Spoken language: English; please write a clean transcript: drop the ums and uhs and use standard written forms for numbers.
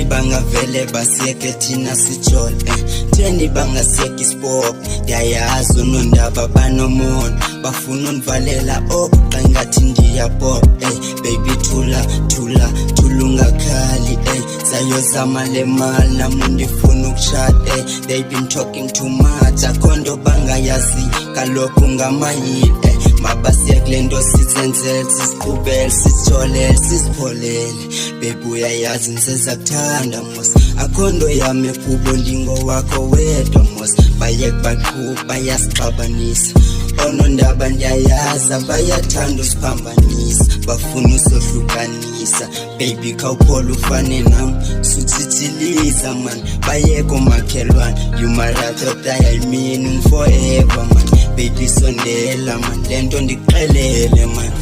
Theni bangavele basiyeke thina sijole Theni bangasiyeka ispoko Ndiyayazi unondaba banomona Bafuna undivalela xa ingathi ndiyapop Baby thula ungakhali Sayozama le mali nami ndifuna ukushada They been talking too much akho nto bangayazi kaloku ngamayile Mabasiye kule nto sizenzele siziqhubele sizijolele sizipholele Baby uyayazi niseza kuthanda mos akho nto yami kubo ndingo wakho wedwa mos Bayeke baqhuba bayasixabanisa Onondaba ndiyayazi bayathanda usiphambanisa Bafuna usohlukanisa Baby khawuphola ufane nami suthithiliza man Bayeke omakhelwane You my right I mean forever man Baby sondela man lento ndiqhelele man